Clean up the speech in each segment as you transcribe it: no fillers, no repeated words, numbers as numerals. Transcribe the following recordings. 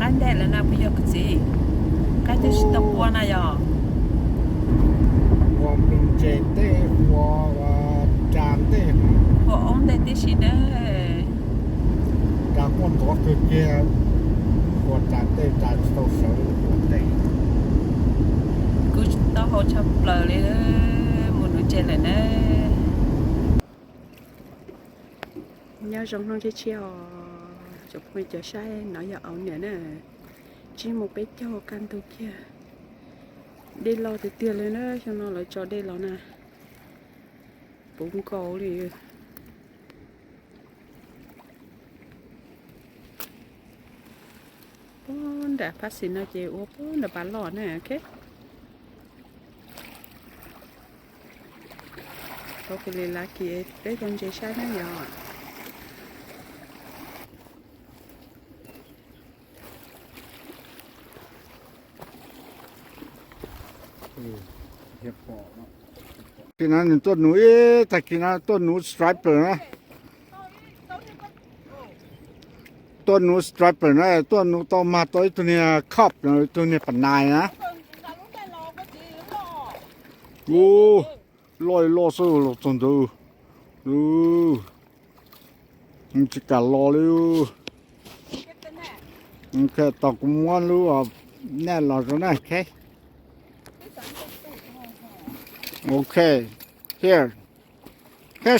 干带了那不要个gì cái thứ tao qua này giờ 我们这的我站的我 on 的这些呢站我多个街我站的站到手我的 cứ tao họ chập lờ lên một nửa trên này nè nhau rong rong chơi chiều chụp mấy chờ sai nói giờ ổn nữa nè chỉ một bé cho căn tu kia đi lo thì tiền lên đó cho nó lại cho đi lo nè bụng cổ đi bốn đã phát sinh nó chơi ốp bốn đã bán lò nè ok có cái lì lá kia để con chơi sai nó nhỏ cái nàyต้นหนูแต่กินนะต้นหนูสไตรเปอร์นะต้นหนูสไตรเปอร์นะต้นหนูโตมาตัวนี้ครอบตัวนี้ปันนายนะโอ้ลอยลอสู้จนดูดูมันจะกัดลอเลยมันแค่ตอกม้วนรู้ว่าแน่หลอดแล้วนะแค่Okay, here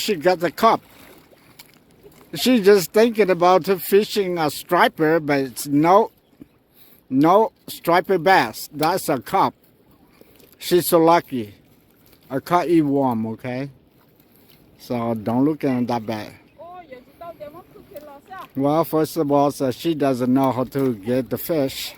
she got the cup. She's just thinking about fishing a striper, but it's no striper bass. That's a cup. She's so lucky. I caught eat worm, okay? So don't look at it that bad. Well, first of all, so she doesn't know how to get the fish.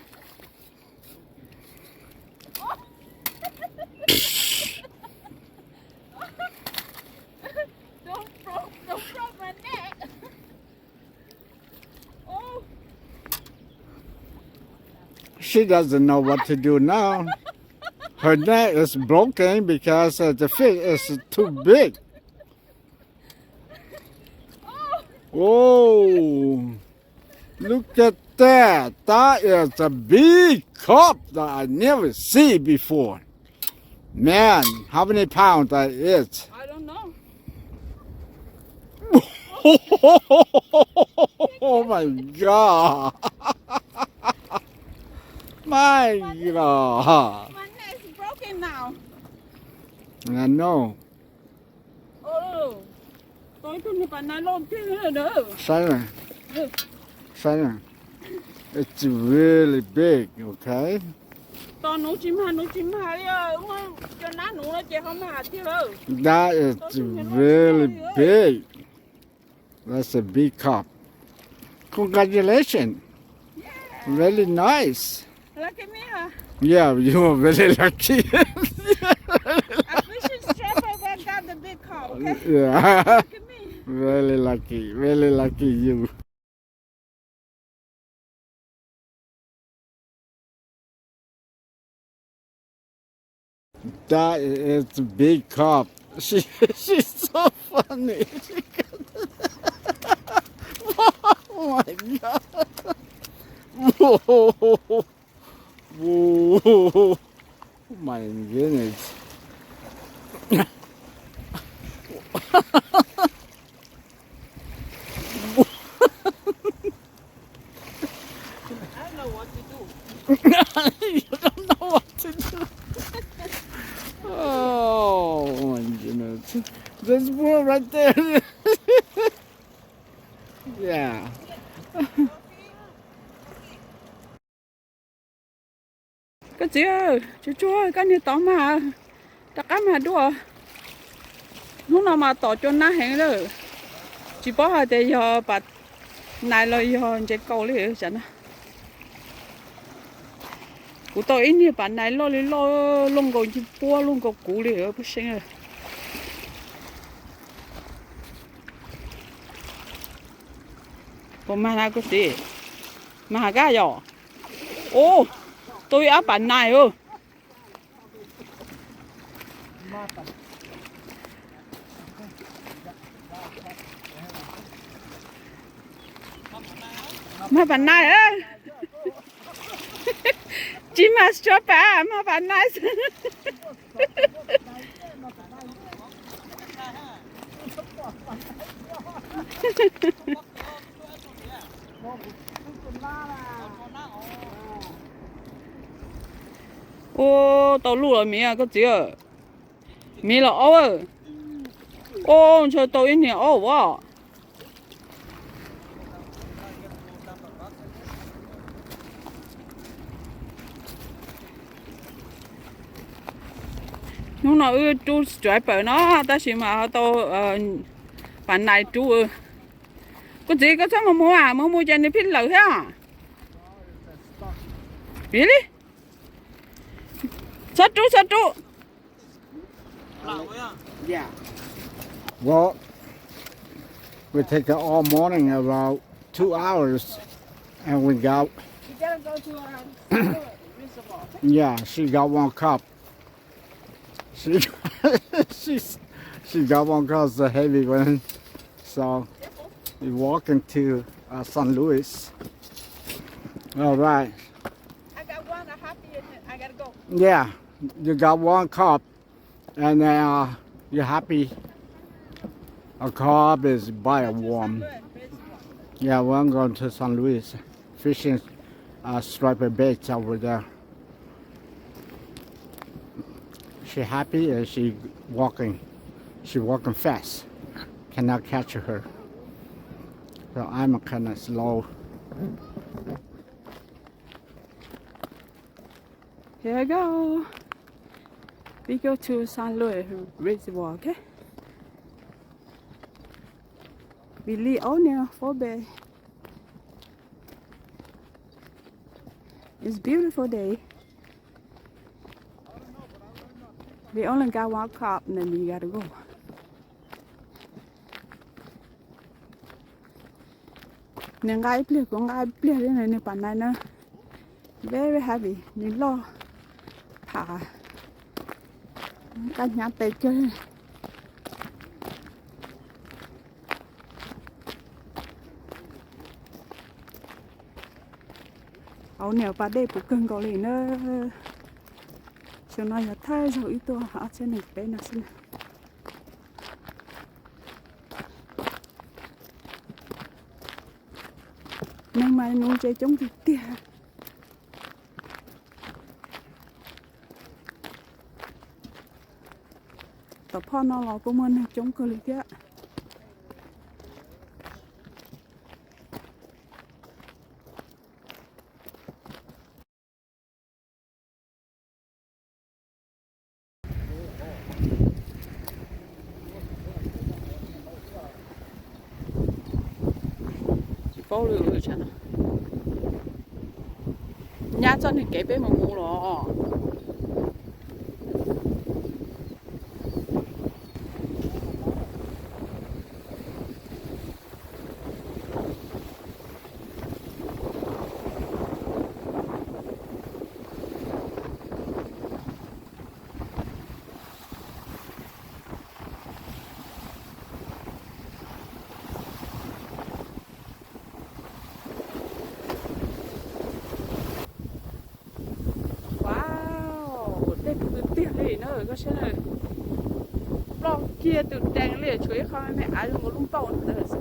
She doesn't know what to do now. Her net is broken because the fish is too big. Oh, look at that. That is a big carp that I never see before. Man, how many pounds that is? I don't know. Oh my God. My God. My net is broken now. I know. Oh, tôi không biết bạn này lộn thế nữa. Simon. It's really big, okay? Toàn nấu chim hà đi ơi, cho nó nấu nó chơi không hà chứ đâu. That is really big. That's a big carp. Congratulations. Really nice. Lucky me, huh? Yeah, you were really lucky. A fishing striper that got the big carp, okay? Yeah. Look at me. Really lucky you. That is a big carp. She's so funny. Oh my God. Whoa. Whoa. Oh my goodness. I don't know what to do. You don't know what to do. Oh my goodness. There's more right there. Yeah. Cái gì ơi, chú cái này tỏ mà tất cả mà đùa lúc nào mà tỏ cho nó hẹn rồi chỉ bỏ hai để giờ bà này là giờ chạy cầu đi chẳng của tôi ít như bạn này lo lông cầu chỉ bua lông cầu cũ đi ở bức sinh rồi còn mà là cái gì mà cái gì ô tôi áp bạn này ơ mà bạn này ơi chỉ mà cho bà mà bà nice ô tao lù là mía cái gì à mía là ô ô cho tao ít nhiều ô quá lúc nào chú striper nó ta chỉ mà tao bạn này chú cái gì có sao mà mua cho nên phít lợn thế à really sát chú Yeah. Well, we take it all morning, about 2 hours, and we got. you gotta go to Reservoir. Yeah, she got one cup. She got one cup, the heavy one. So we walking to St. Louis. All right. I got one happy and I gotta go. Yeah, you got one cup, and then you're happy. A cup is by a warm. Yeah, we're going to St. Louis, fishing striper baits over there. She happy and she walking fast. Cannot catch her. So I'm kind of slow. Here I go. We go to St. Louis Reservoir, okay? We leave out near Forebay. It's a beautiful day. We only got one cup and then we gotta go. Nên gai plea cũng gai plea thế này bản này nó very heavy nên lo thả cả nhà tay chơi áo nèo bà đây cũng cưng có lì nữa cho nó là thay rồi ítตัวhọ trên này bé nào xin nên mà nuôi chơi chống thì tiệt tậpพ่อ nó là cũng muốn chống cơ lý kia phố lừa chả nó nhà chân thì kể bé mà ngu rồi có xe này lo kia từ đèn liền chuối không mẹ ai một lung bầu nữa rồi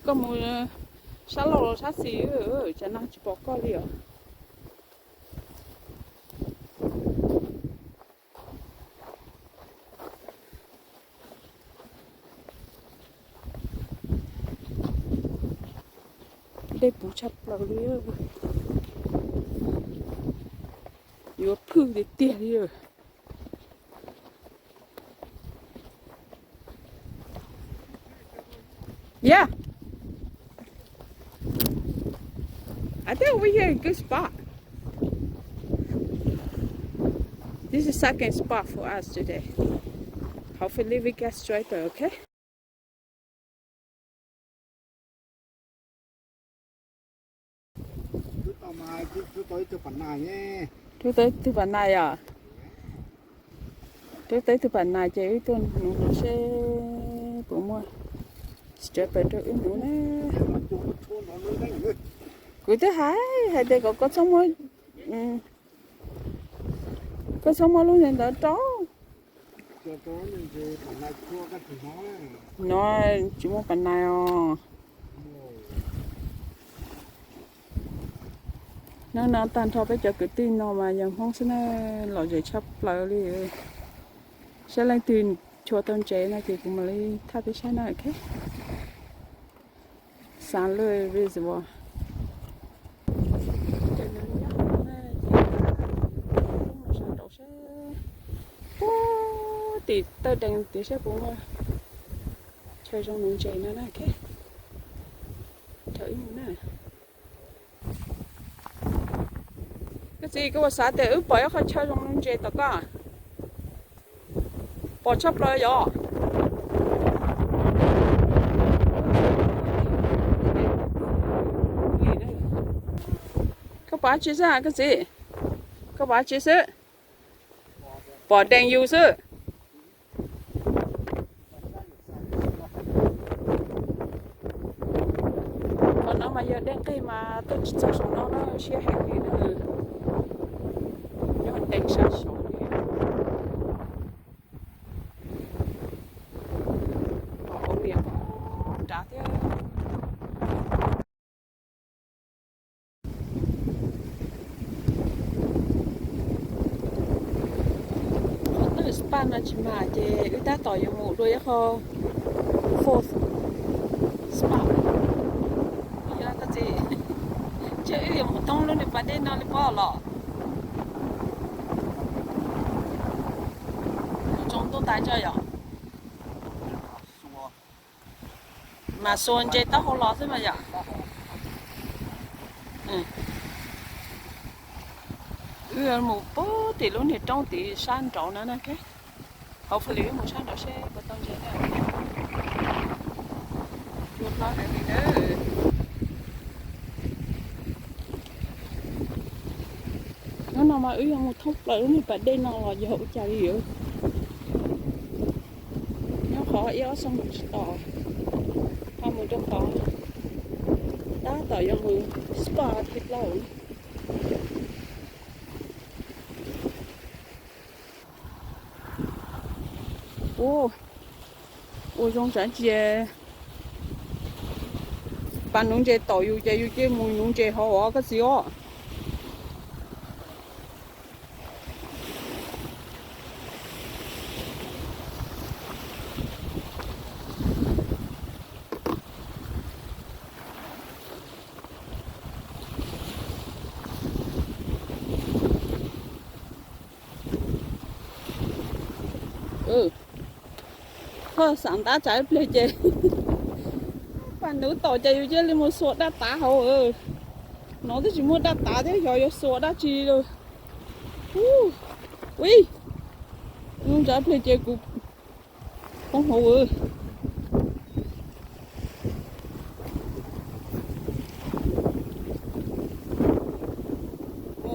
có một sát lò sát xí ở cho nó chỉ bỏ qua liền đây bù chặt vào liền yếu phư để tiền đi rồi yeah. I think over here is a good spot. This is the second spot for us today. Hopefully we get straighter, okay? Chú tới từ phần này nhé. Chú tới từ phần này à? Chú tới từ phần này chứ tôi nó sẽ bố mua straighter cho ít nữa nè. Cuối thứ hai đây có xong rồi. Có xong rồi luôn nên đỡ chó. Nó chỉ một phần này à. Nó tan cho bây giờ cứ tin nó màยังkhông xin lọ dễ chấp lại đi. Sẽ lên tin cho tôm chế này thì cũng mới thay cái xe này cái. Sáng lời Reservoir. Thì tôi đang tí sẽ cũng chơi trong nông chế nó này cái. Thử như này. Cái gì cái xã để ướp bởi khó chơi trong nông chế tất cả. Bỏ chấp lời rồi. Các bạn chia sẻ cái gì? Các bạn chia sẻ. Bỏ đèn yêu sư. Còn nó mà giờ đèn cây mà tôi chỉ cho nó chia hàng gì nữa. Nhưng mà đèn sát số đi. Bỏ miệng. Trả thế. Span là chỉ mà để người ta tỏi dùng một đôi kho fourth span như là cái gì chứ dùng một tông luôn để bắt đến nó đi bỏ lọ chúng tôi tại chơi rồi mà xuân chơi tao không lo thế mà vậy một bó thì luôn thì trong thì san trộn nữa nè cái hopefully một san đó sẽ bắt đầu chơi này chuột lo này đi nữa nó nào mà một thóc lại thì phải đây nó là dầu chả hiểu nó khó yếu xong một tỏ không một trong tỏ đã tỏ cho người spa thịt lâu ôi trong sản chè bạn nông chè tỏi yêu chè mùi nông chè họ cái gì đó thôi sáng ta trái plei chè bạn nữ tỏi chè chứ lên một số đá tá hậu nó thì chỉ mua đá tá thế rồi số đá chi rồi ui nhưng trái plei chè cũng không hậu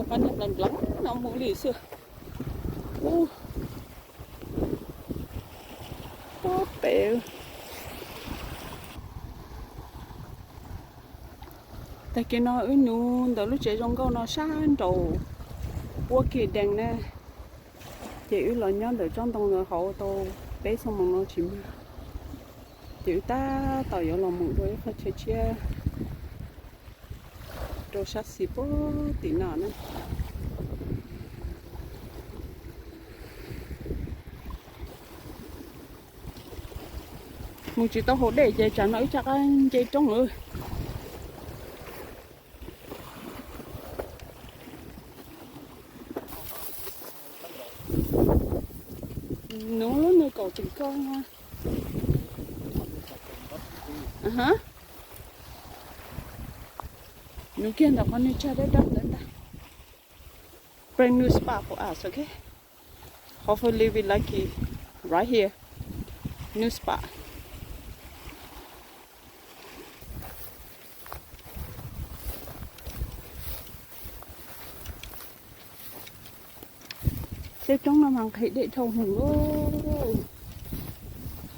bạn nhập lần lắm nó muốn đi xưa bèo tại cái nó ở nụ đó lúc trẻ trong câu nó sáng trầu qua kia đèn nè chỉ là nhon được trong tông người hậu tô bé xong mà nó chìm chỉ ta tao có lòng mũi đôi phải chơi chia đồ sát xì bó tí nào nữa một chỉ tao hỗ để chơi chẳng nói chắc anh chơi trong nữa nó lớn nơi cầu chừng con ha hả nó kia là con đi chơi đấy đó đến đây brand new spa for us okay hopefully we like it right here new spot. Thế trong là mang thấy để thầu hùng luôn.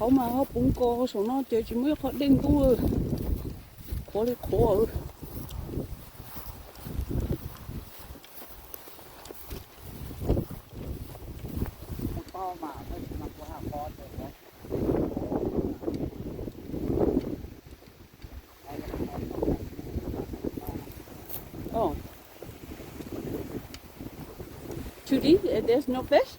เขามาเขาปุ้งโกสนอเจอจิมือเขาเด้งตู้ขอเลยขอต่อมาไม่มาตัวหาคอร์สเลยนะ Oh. Today there's no fish?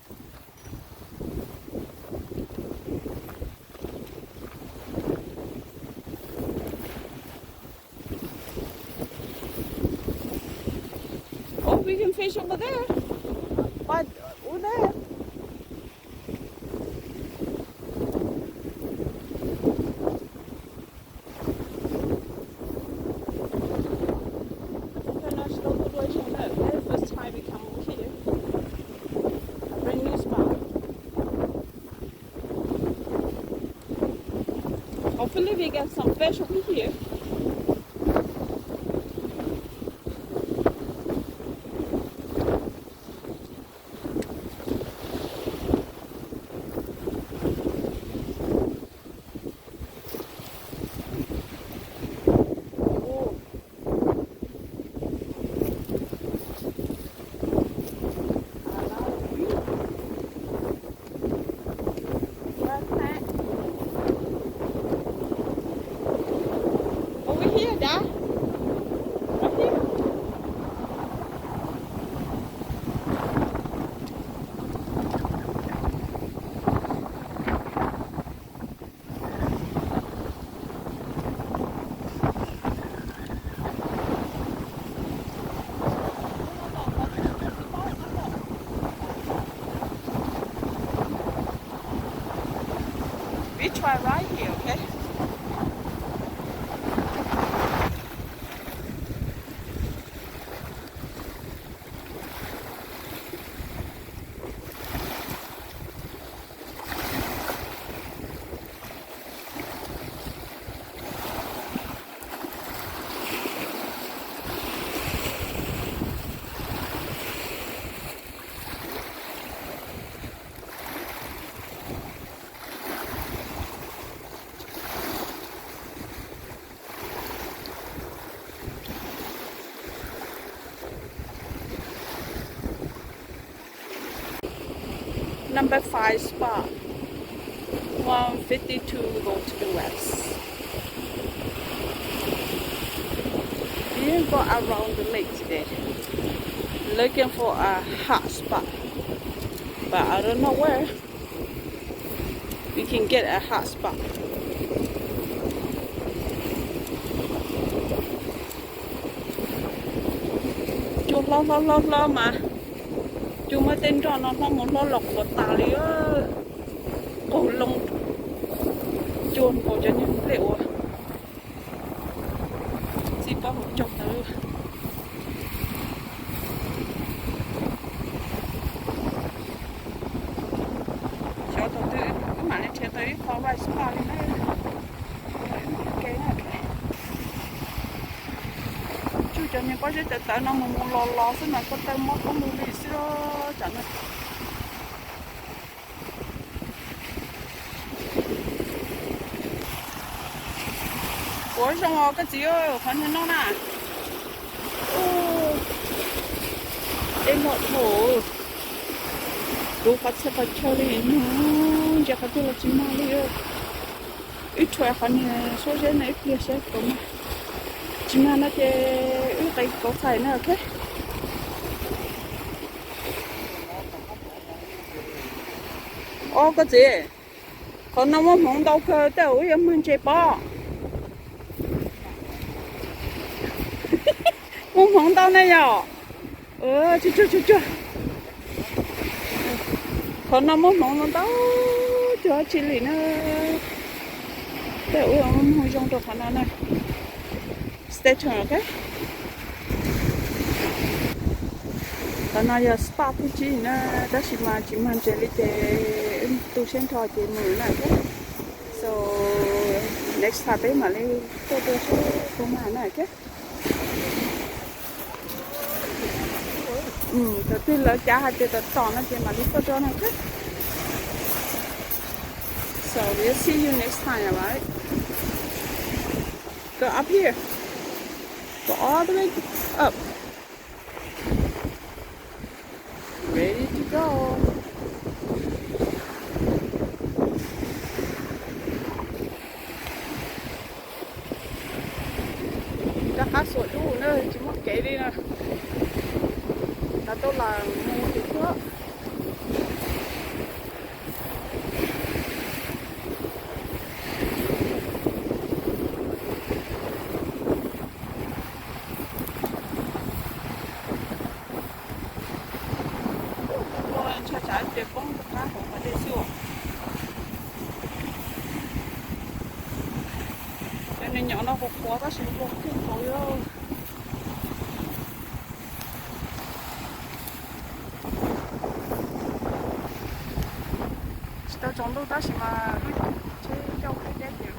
Oh, we can fish over there. But over there. First time we come over here. A brand new spot. Hopefully we get some fish over here. Over here, Dad. Right here. We try right here, okay? Number 5 spot. 152 go to the west. We didn't go around the lake today. Looking for a hot spot. But I don't know where we can get a hot spot. Chú lo mà. Chú mới tin cho nó muốn lo lọc của tà lý cổ lông chuồn cổ cho những liệu gì có một chồng nữa. Cho tôi tự cứ mà lên theo tới Forebay spa đi này. Cái này cái chú cho nên có chứ tới nó muốn lo xin là có tới mất có mua gì xíu chẳng hạn. Ủa sao mà cái gì ơi, khoan nhân nó nè. Em một hồ. Đủ phát cho đi nó, chắc phải là chỉ mà đi. Ít thôi khoan nhân số giờ này kia sẽ cũng. Chỉ mà nó cái ít cái có phải nữa ok. Cái gì? Còn nó muốn đâu cơ đâu em mình chơi bỏ. Muốn đâu này nhở? Chưa. Còn nó muốn đâu cho chị lì nó. Đâu em không dùng được khả này. Stay tuned, okay? Còn nó giờ spa của chị nó đó chỉ mà chơi lý tế tu sen thọ chị mười này okay? So next time mà lấy tôi số của mà này chứ. Tôi tin là cha hay tôi tỏ nó trên mà lấy tôi này chứ. So we'll see you next time, alright? Go up here. Go all the way up. Ready to go. Đã khá sổ đủ nữa, chỉ một cái đi nè. Đã tôi là mua thì nữa. Chả để bông cá không phải để siêu. Cho nên nhỏ nó có khó ta sẽ bông cái khối đâu. Tao chọn đâu ta sẽ mà chơi trong cái đẹp nhiều.